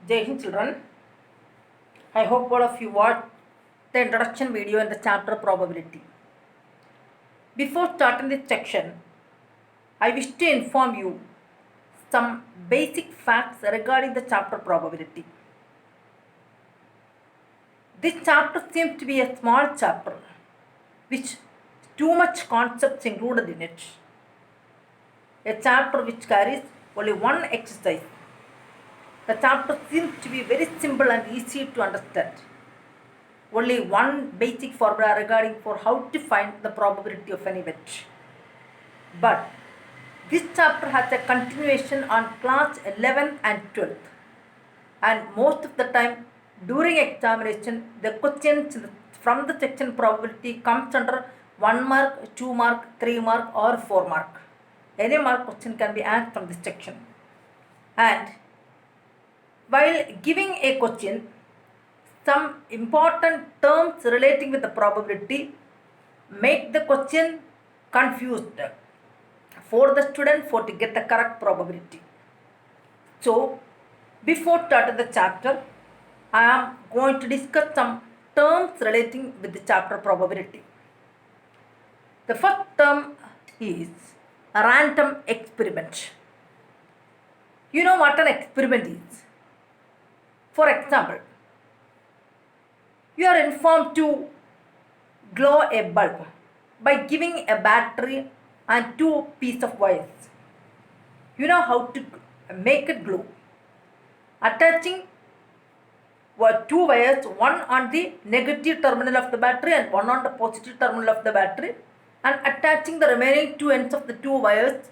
Jai Hind children, I hope all of you watched the introduction video in the chapter probability. Before starting this section, I wish to inform you some basic facts regarding the chapter probability. This chapter seems to be a small chapter which too much concepts included in it. A chapter which carries only one exercise. The chapter seems to be very simple and easy to understand. Only one basic formula regarding for how to find the probability of an event. But this chapter has a continuation on class 11 and 12th. And most of the time during examination, the questions from the section probability comes under 1 mark, 2 mark, 3 mark or 4 mark. Any mark question can be asked from this section. And while giving a question, some important terms relating with the probability make the question confused for the student for to get the correct probability. So, before starting the chapter, I am going to discuss some terms relating with the chapter probability. The first term is a random experiment. You know what an experiment is. For example, you are informed to glow a bulb by giving a battery and 2 pieces of wires. You know how to make it glow. Attaching 2 wires, one on the negative terminal of the battery and one on the positive terminal of the battery, and attaching the remaining 2 ends of the 2 wires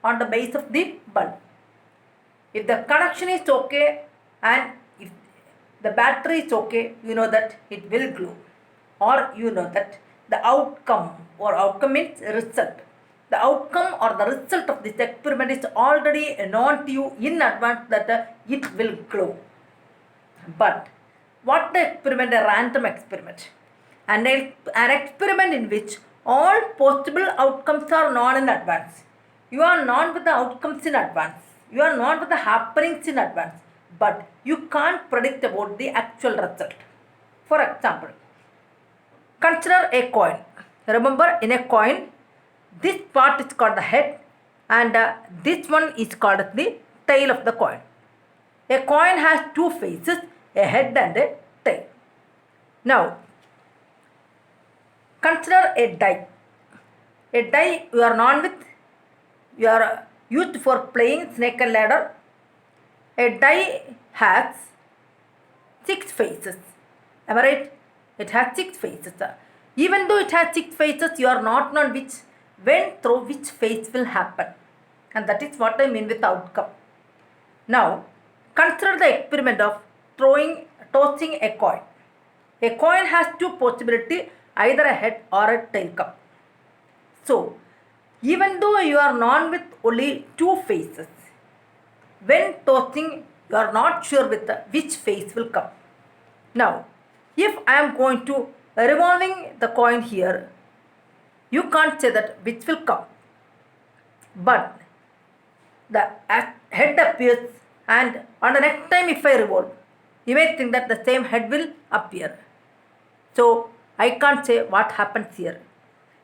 on the base of the bulb. If the connection is okay and if the battery is okay, you know that it will glow, or you know that the outcome, or outcome means result. The outcome or the result of this experiment is already known to you in advance that it will glow. But what the experiment? A random experiment. An experiment in which all possible outcomes are known in advance. You are known with the outcomes in advance. You are known with the happenings in advance. But you can't predict about the actual result. For example, consider a coin. Remember, in a coin, this part is called the head and this one is called the tail of the coin. A coin has 2 faces, a head and a tail. Now, consider a die. A die you are known with, you are used for playing snake and ladder. A die has 6 faces. Am I right? It has 6 faces. Even though it has 6 faces, you are not known when through which face will happen. And that is what I mean with outcome. Now, consider the experiment of tossing a coin. A coin has 2 possibilities, either a head or a tail come. So, even though you are known with only 2 faces, when tossing, you are not sure with which face will come. Now, if I am going to revolving the coin here, you can't say that which will come. But the head appears, and on the next time if I revolve, you may think that the same head will appear. So, I can't say what happens here.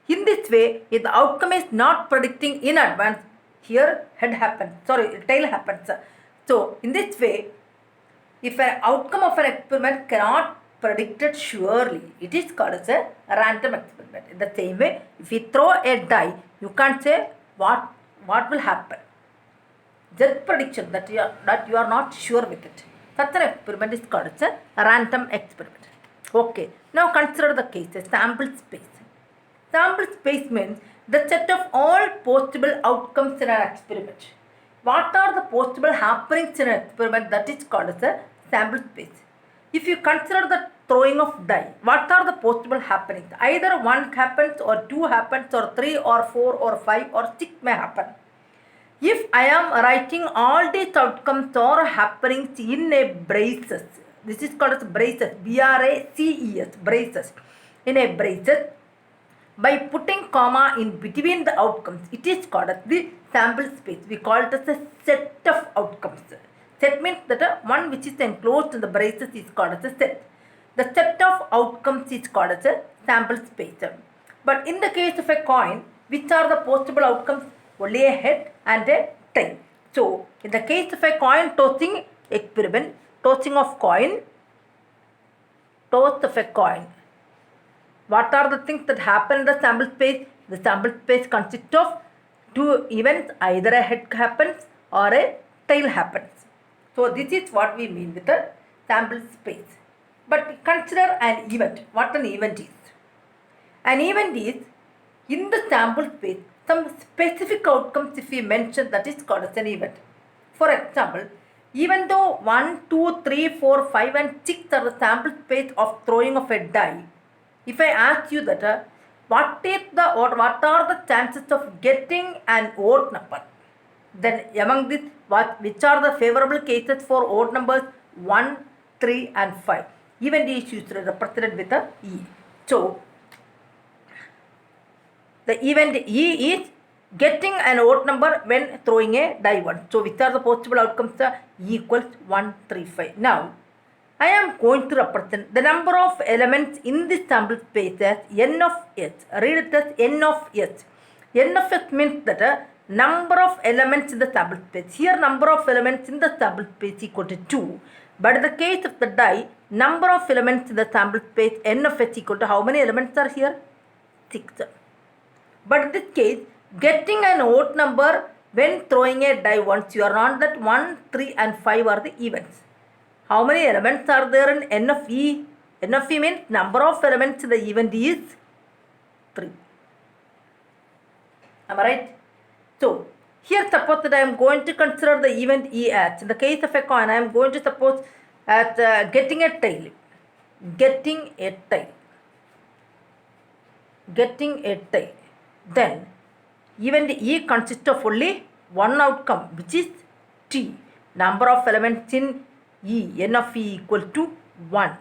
In this way, if the outcome is not predicting in advance, here tail happens. So, in this way, if an outcome of an experiment cannot predicted surely, it is called as a random experiment. In the same way, if you throw a die, you can't say what will happen. Just prediction that you are not sure with it. Such an experiment is called as a random experiment. Okay, now consider the cases. Sample space. Sample space means the set of all possible outcomes in an experiment. What are the possible happenings in an experiment? That is called as a sample space. If you consider the throwing of die, what are the possible happenings? Either 1 happens or 2 happens or 3 or 4 or 5 or 6 may happen. If I am writing all these outcomes or happenings in a braces, this is called as braces, B-R-A-C-E-S, braces. In a braces, by putting comma in between the outcomes, it is called as the sample space. We call it as a set of outcomes. Set means that one which is enclosed in the braces is called as a set. The set of outcomes is called as a sample space. But in the case of a coin, which are the possible outcomes? Only a head and a tail. So, in the case of a coin tossing experiment, tossing of coin, toss of a coin. What are the things that happen in the sample space? The sample space consists of two events, either a head happens or a tail happens. So this is what we mean with the sample space. But consider an event. What an event is? An event is in the sample space some specific outcomes if we mention that is called as an event. For example, even though 1, 2, 3, 4, 5 and 6 are the sample space of throwing of a die, if I ask you that what are the chances of getting an odd number, then among these which are the favorable cases for odd numbers 1, 3 and 5? Event is usually represented with a E. So the event E is getting an odd number when throwing a die once. So which are the possible outcomes? E equals 1, 3, 5. Now I am going to represent the number of elements in this sample space as n of s. Read it as n of s. N of s means that number of elements in the sample space. Here number of elements in the sample space equal to 2. But in the case of the die, number of elements in the sample space n of s equal to how many elements are here? 6. But in this case, getting an odd number when throwing a die once, you are not that 1, 3 and 5 are the events. How many elements are there in n of e? N of e means number of elements in the event is 3. Am I right? So, here suppose that I am going to consider the event e as, in the case of a coin, I am going to suppose as getting a tail. Getting a tail. Getting a tail. Then, event e consists of only one outcome, which is t. Number of elements in E, n of E equal to 1.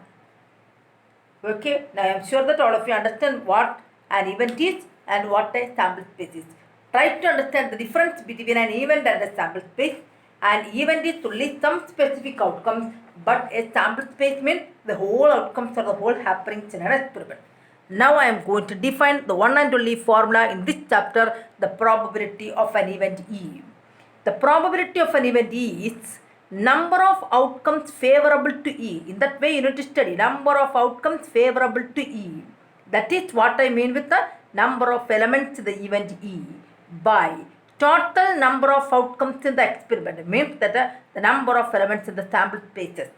Okay, now I am sure that all of you understand what an event is and what a sample space is. Try to understand the difference between an event and a sample space. An event is only some specific outcomes, but a sample space means the whole outcomes or the whole happenings in an experiment. Now I am going to define the one and only formula in this chapter, the probability of an event E. The probability of an event E is number of outcomes favorable to E. In that way you need to study number of outcomes favorable to E. That is what I mean with the number of elements in the event E by total number of outcomes in the experiment. It means that the number of elements in the sample spaces.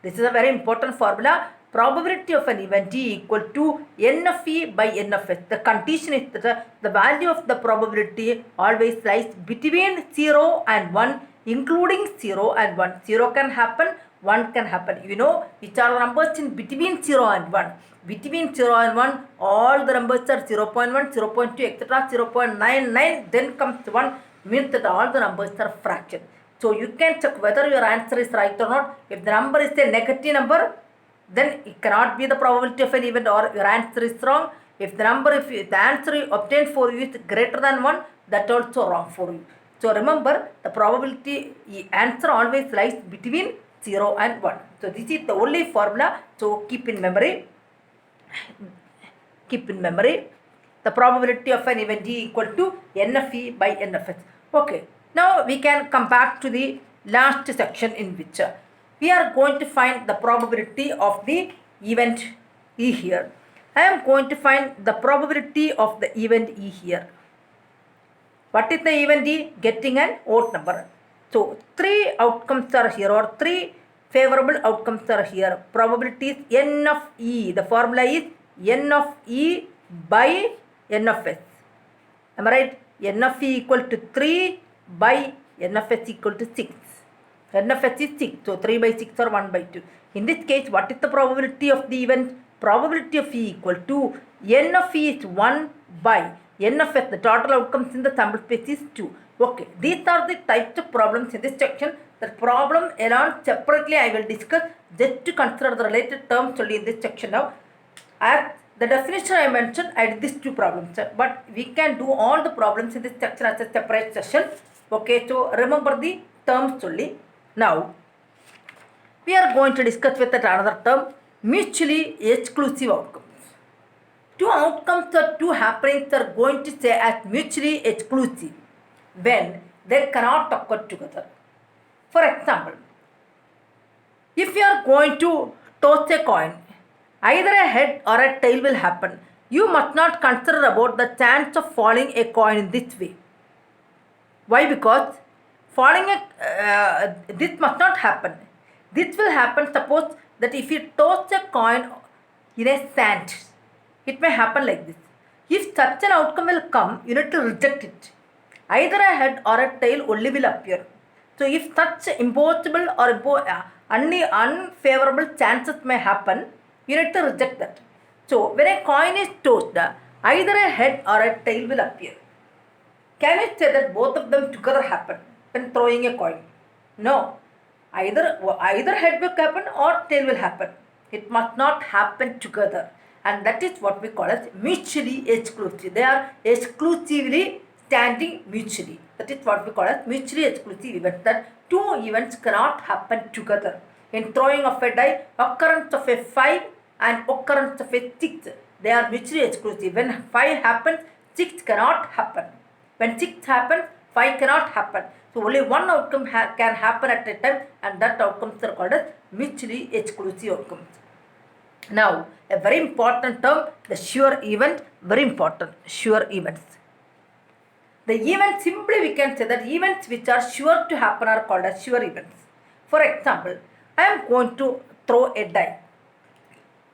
This is a very important formula. Probability of an event E equal to n of E by n of S. The condition is that the value of the probability always lies between 0 and 1, including 0 and 1. 0 can happen, 1 can happen. You know which are the numbers in between 0 and 1. Between 0 and 1, all the numbers are 0.1, 0.2, etc. 0.99. Then comes 1, means that all the numbers are fraction. So you can check whether your answer is right or not. If the number is a negative number, then it cannot be the probability of an event, or your answer is wrong. If the answer you obtained for you is greater than 1, that also wrong for you. So remember, the probability answer always lies between 0 and 1. So this is the only formula. So keep in memory. Keep in memory. The probability of an event E equal to n of E by n of S. Okay. Now we can come back to the last section in which we are going to find the probability of the event E here. I am going to find the probability of the event E here. What is the event E? Getting an odd number. So 3 outcomes are here, or 3 favorable outcomes are here. Probability is n of E. The formula is n of E by n of S. Am I right? N of E equal to 3 by n of S equal to 6. N of S is 6. So 3 by 6 or 1 by 2. In this case, what is the probability of the event? Probability of E equal to n of E is 1 by n of S. The total outcomes in the sample space is 2. Okay. These are the types of problems in this section. The problem alone separately I will discuss, just to consider the related terms only in this section now. As the definition I mentioned, I did these 2 problems. But we can do all the problems in this section as a separate session. Okay. So remember the terms only. Now, we are going to discuss with that another term, mutually exclusive outcomes. Two outcomes or two happenings are going to say as mutually exclusive when they cannot occur together. For example, if you are going to toss a coin, either a head or a tail will happen. You must not consider about the chance of falling a coin in this way. Why? Because this must not happen. This will happen, suppose that if you toss a coin in a sand, it may happen like this. If such an outcome will come, you need to reject it. Either a head or a tail only will appear. So if such impossible or unfavorable chances may happen, you need to reject that. So when a coin is tossed, either a head or a tail will appear. Can you say that both of them together happen when throwing a coin? No. Either head will happen or tail will happen. It must not happen together. And that is what we call as mutually exclusive. They are exclusively standing mutually. That is what we call as mutually exclusive events. That two events cannot happen together. In throwing of a die, occurrence of a 5 and occurrence of a 6, they are mutually exclusive. When 5 happens, 6 cannot happen. When 6 happens, 5 cannot happen. So only one outcome can happen at a time, and that outcomes are called as mutually exclusive outcomes. Now, a very important term, the sure event, very important, sure events. The events, simply we can say that events which are sure to happen are called as sure events. For example, I am going to throw a die.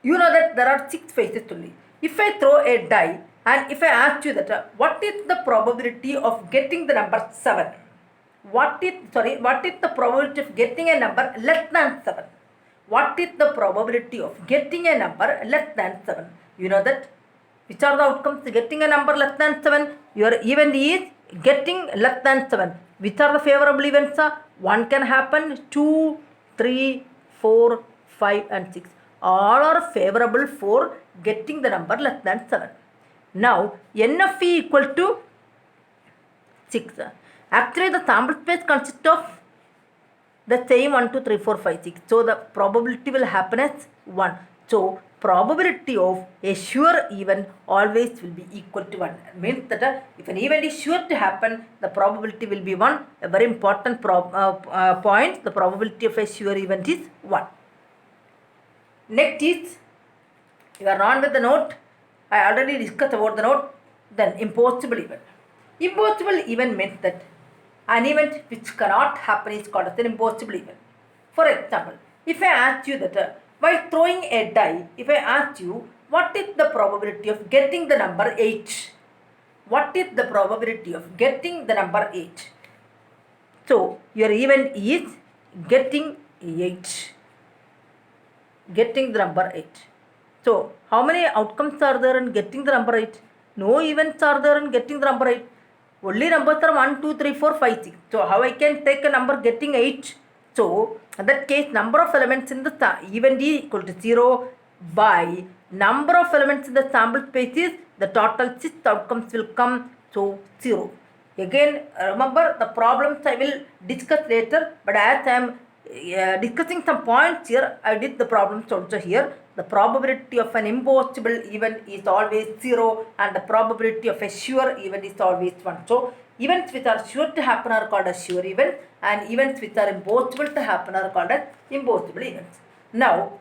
You know that there are 6 phases only. If I throw a die and if I ask you that what is the probability of getting the number 7? What is the probability of getting a number less than 7? What is the probability of getting a number less than 7? You know that. Which are the outcomes? Getting a number less than 7. Your event is getting less than 7. Which are the favorable events? 1 can happen, 2, 3, 4, 5 and 6. All are favorable for getting the number less than 7. Now, n of e equal to 6. Actually, the sample space consists of the same 1, 2, 3, 4, 5, 6. So, the probability will happen as 1. So, probability of a sure event always will be equal to 1. It means that if an event is sure to happen, the probability will be 1. A very important point, the probability of a sure event is 1. Next is, you are on with the note. I already discussed about the note. Then impossible event. Impossible event means that an event which cannot happen is called as an impossible event. For example, if I ask you that while throwing a die, if I ask you what is the probability of getting the number 8? What is the probability of getting the number 8? So, your event is getting 8. Getting the number 8. So, how many outcomes are there in getting the number 8? No events are there in getting the number 8. Only numbers are 1, 2, 3, 4, 5, 6. So, how I can take a number getting 8? So, in that case, number of elements in the event is equal to 0 by number of elements in the sample space is the total 6 outcomes will come. So, 0. Again, remember the problems I will discuss later, but as I am discussing some points here, I did the problems also here. The probability of an impossible event is always 0 and the probability of a sure event is always 1. So, events which are sure to happen are called as sure events and events which are impossible to happen are called as impossible events. Now,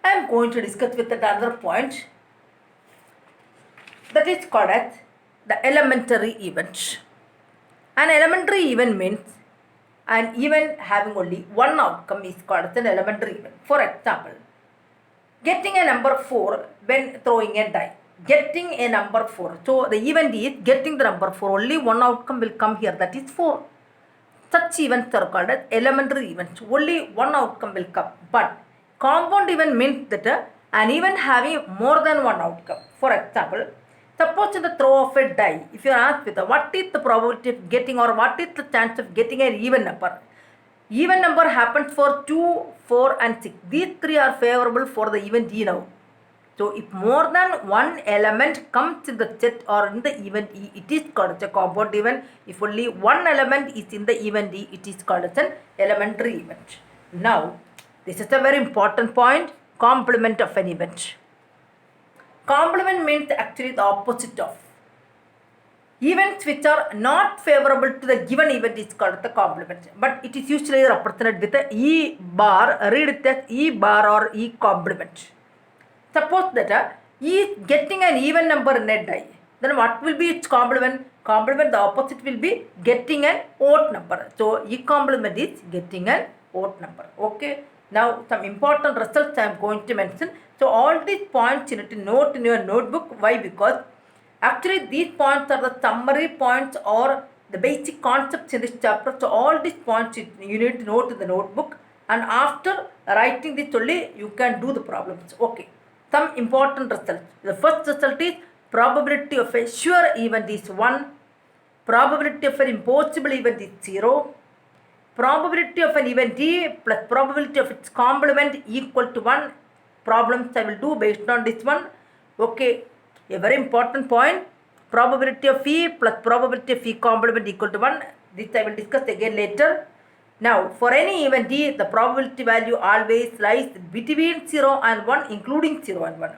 I am going to discuss with another point that is called as the elementary event. An elementary event means an event having only one outcome is called as an elementary event. For example, getting a number 4 when throwing a die. Getting a number 4. So, the event is getting the number 4. Only one outcome will come here, that is 4. Such events are called as elementary events. Only one outcome will come. But compound event means that an event having more than one outcome. For example, suppose in the throw of a die, if you are asked with what is the probability of getting or what is the chance of getting an even number. Even number happens for 2, 4 and 6. These 3 are favorable for the event E now. So So if more than one element comes in the set or in the event E, it is called as a compound event. If only one element is in the event E, it is called as an elementary event. Now, this is a very important point, complement of an event. Complement means actually the opposite of. Events which are not favorable to the given event is called the complement, but it is usually represented with a E bar, read it as E bar or E complement. Suppose that E is getting an even number in a die, then what will be its complement? Complement, the opposite will be getting an odd number. So E complement is getting an odd number. Okay. Now some important results I am going to mention. So all these points you need to note in your notebook. Why? Because actually these points are the summary points or the basic concepts in this chapter. So all these points you need to note in the notebook, and after writing this only you can do the problems. Okay. Some important results. The first result is probability of a sure event is 1. Probability of an impossible event is 0. Probability of an event E plus probability of its complement equal to 1. Problems I will do based on this one. Okay, a very important point. Probability of E plus probability of E complement equal to 1. This I will discuss again later. Now, for any event E, the probability value always lies between 0 and 1, including 0 and 1.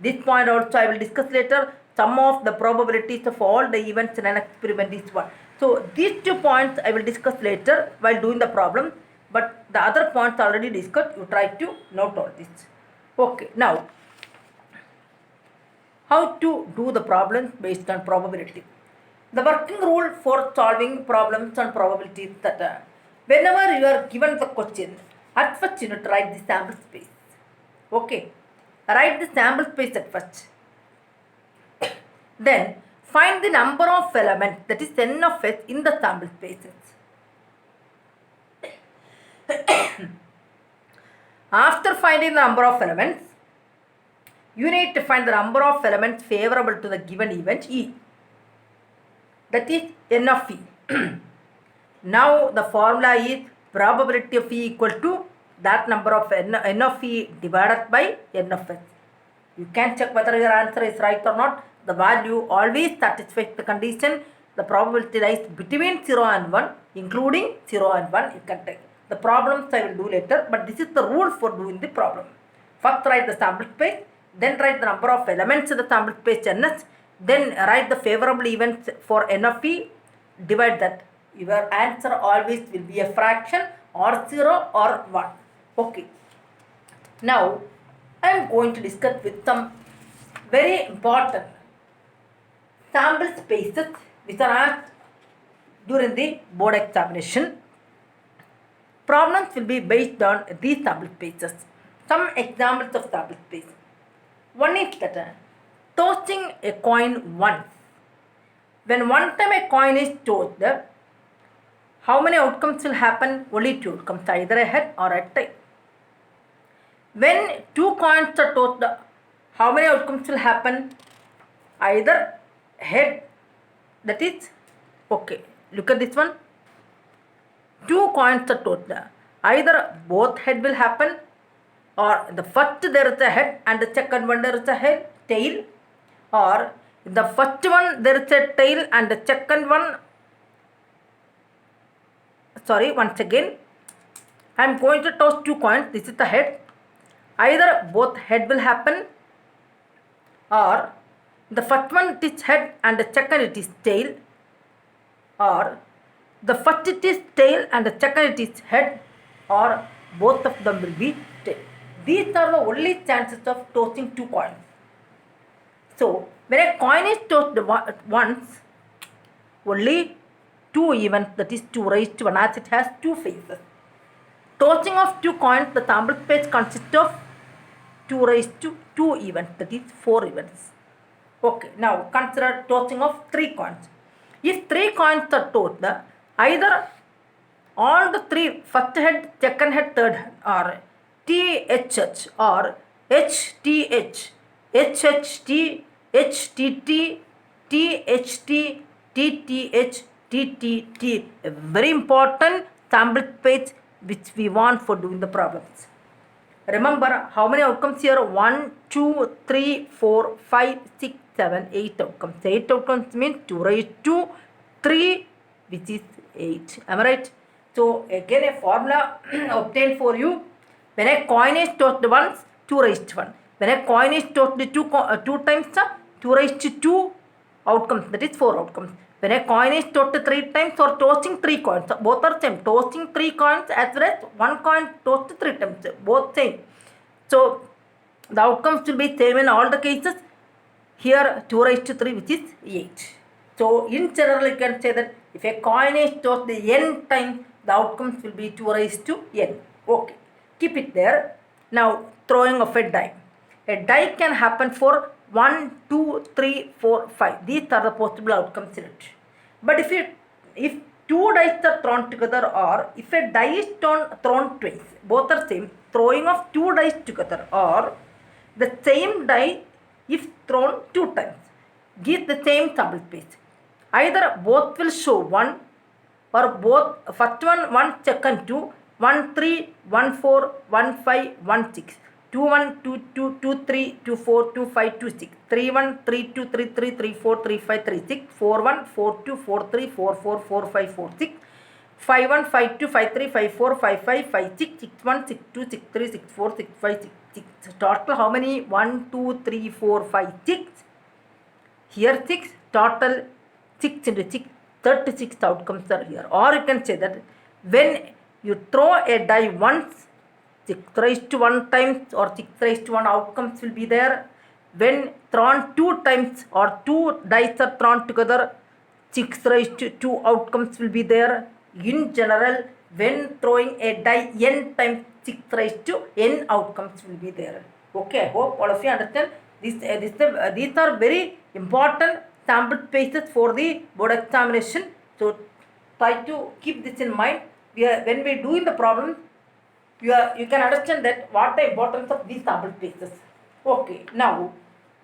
This point also I will discuss later. Sum of the probabilities of all the events in an experiment is 1. So, these 2 points I will discuss later while doing the problem. But the other points already discussed. You try to note all this. Okay, now, how to do the problems based on probability. The working rule for solving problems on probability is that whenever you are given the question, at first you need to write the sample space. Okay, write the sample space at first. Then find the number of elements, that is n of s, in the sample spaces. After finding the number of elements, you need to find the number of elements favorable to the given event E. That is n of E. Now the formula is probability of E equal to that number of n of E divided by n of s. You can check whether your answer is right or not. The value always satisfies the condition. The probability lies between 0 and 1, including 0 and 1. You can take the problems I will do later, but this is the rule for doing the problem. First write the sample space, then write the number of elements in the sample space ns, then write the favorable events for n of E, divide that. Your answer always will be a fraction or 0 or 1. Okay. Now, I am going to discuss with some very important sample spaces which are asked during the board examination. Problems will be based on these sample spaces. Some examples of sample space. One is that tossing a coin once. When one time a coin is tossed, how many outcomes will happen? Only 2 outcomes, either a head or a tail. When 2 coins are tossed, how many outcomes will happen? Either head, that is, okay, look at this one. 2 coins are tossed. Either both head will happen, or the first there is a head and the second one there is a tail, or the first one there is a tail and the second one, sorry, once again, I am going to toss 2 coins. This is the head. Either both head will happen, or the first one it is head and the second it is tail, or the first it is tail and the second it is head, or both of them will be tail. These are the only chances of tossing 2 coins. So, when a coin is tossed once, only 2 events, that is 2 raised to 1, as it has 2 faces. Tossing of 2 coins, the sample space consists of 2 raised to 2 events, that is 4 events. Okay, now consider tossing of 3 coins. If 3 coins are tossed, either all the 3, first head, second head, third head, or THH or HTH, HHT, HTT, THT, TTH, TTT. A very important sample space which we want for doing the problems. Remember how many outcomes here? 1, 2, 3, 4, 5, 6, 7, 8 outcomes. 8 outcomes means 2 raised to 3, which is 8. Am I right? So again a formula obtained for you. When a coin is tossed once, 2 raised to 1. When a coin is tossed two times, 2 raised to 2 outcomes. That is 4 outcomes. When a coin is tossed 3 times or tossing 3 coins, both are same. Tossing 3 coins as well as 1 coin tossed 3 times, both same. So the outcomes will be same in all the cases. Here 2 raised to 3, which is 8. So in general you can say that if a coin is tossed n times, the outcomes will be 2 raised to n. Okay, keep it there. Now throwing of a die. A die can happen for 1, 2, 3, 4, 5. These are the possible outcomes in it. But if 2 dice are thrown together, or if a die is thrown twice, both are same. Throwing of 2 dice together, or the same die if thrown 2 times, gives the same sample space. Either both will show 1, or both first one second 2, 1 3, 1 4, 1 5, 1 6. 2 1 2 2 2 3 2 4 2 5 2 6 3 1 3 2 3 3 3 4 3 5 3 6 4 1 4 2 4 3 4 4 4 5 4 6 5 1 5 2 5 3 5 4 5 5 5 6 6 1 6 2 6 3 6 4 6 5 6 6. Total how many? 1 2 3 4 5 6. Here 6. Total 6 into 6. 36 outcomes are here. Or you can say that when you throw a die once, 6 raised to 1 times or 6 raised to 1 outcomes will be there. When thrown 2 times or 2 dice are thrown together, 6 raised to 2 outcomes will be there. In general, when throwing a die n times, 6 raised to n outcomes will be there. Okay, I hope all of you understand. These are very important sample spaces for the board examination. So try to keep this in mind. When we do in the problem, you can understand that what the importance of these sample spaces. Okay, now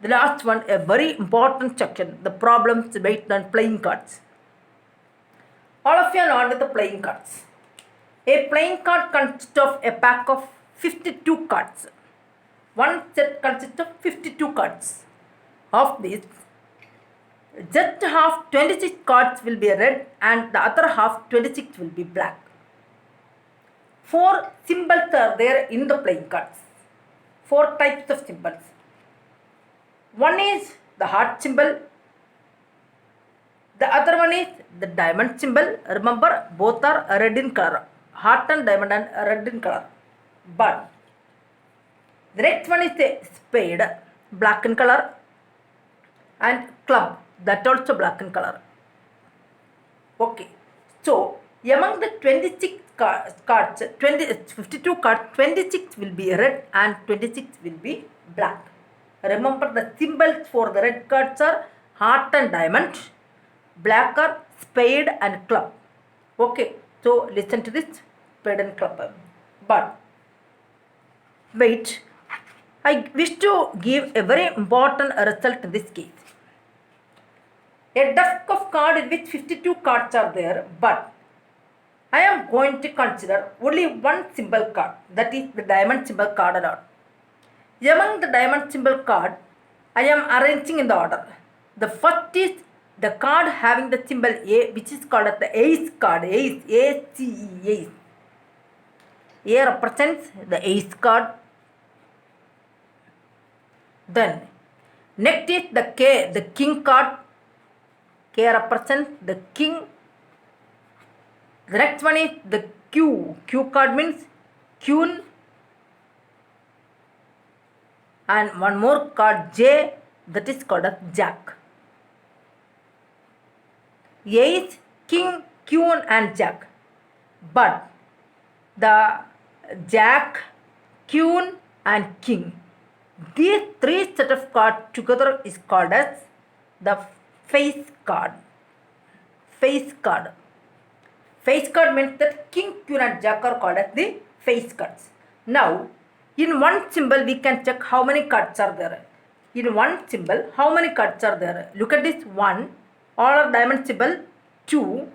the last one, a very important section, the problems based on playing cards. All of you are on with the playing cards. A playing card consists of a pack of 52 cards. One set consists of 52 cards. Of these, just half 26 cards will be red and the other half 26 will be black. 4 symbols are there in the playing cards. 4 types of symbols. One is the heart symbol. The other one is the diamond symbol. Remember, both are red in color. Heart and diamond are red in color. But the next one is a spade, black in color, and club, that also black in color. Okay, so among the 26 cards, 52 cards, 26 will be red and 26 will be black. Remember, the symbols for the red cards are heart and diamond, black are spade and club. Okay, so listen to this, spade and club. But wait, I wish to give a very important result in this case. A deck of cards in which 52 cards are there, but I am going to consider only one symbol card, that is the diamond symbol card alone. Among the diamond symbol card, I am arranging in the order. The first is the card having the symbol A, which is called as the ace card, ace, A-C-E, ace. A represents the ace card. Then, next is the K, the king card. K represents the king. The next one is the Q. Q card means queen. And one more card J, that is called as jack. Ace, king, queen and jack. But the jack, queen and king, these 3 set of cards together is called as the face card. Face card. Face card means that king, queen and jack are called as the face cards. Now, in one symbol we can check how many cards are there. In one symbol, how many cards are there? Look at this, 1, all are diamond symbol, 2,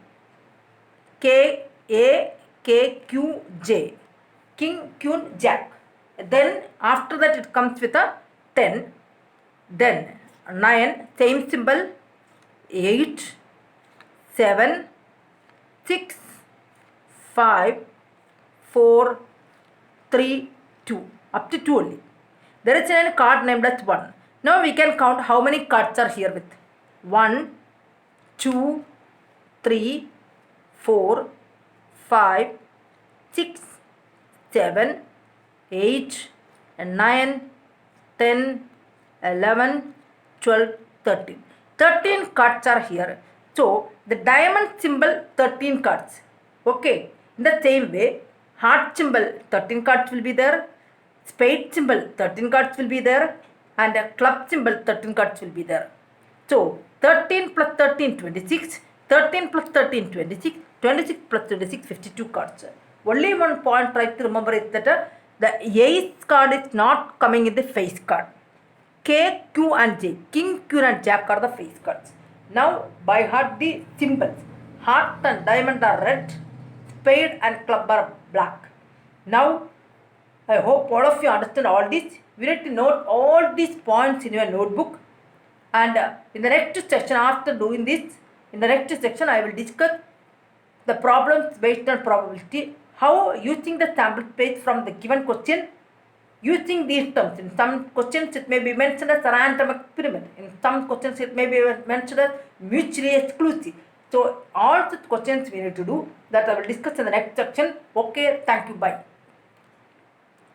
K, A, K, Q, J, king, queen, jack. Then after that it comes with a 10. Then 9, same symbol, 8, 7, 6, 5, 4, 3, 2. Up to 2 only. There is a card named as 1. Now we can count how many cards are here with. 1, 2, 3, 4, 5, 6, 7, 8, 9, 10, 11, 12, 13. 13 cards are here. So the diamond symbol 13 cards. Okay. In the same way, heart symbol 13 cards will be there. Spade symbol 13 cards will be there. And a club symbol 13 cards will be there. So 13 plus 13, 26. 13 plus 13, 26. 26 plus 26, 52 cards. Only one point try to remember is that the ace card is not coming in the face card. K, Q and J. King, Queen and Jack are the face cards. Now by heart the symbols. Heart and diamond are red. Spade and club are black. Now I hope all of you understand all this. You need to note all these points in your notebook. And in the next section, after doing this, in the next section I will discuss the problems based on probability. How using the sample space from the given question, using these terms. In some questions it may be mentioned as a random experiment. In some questions it may be mentioned as mutually exclusive. So all such questions we need to do that I will discuss in the next section. Okay, thank you, bye.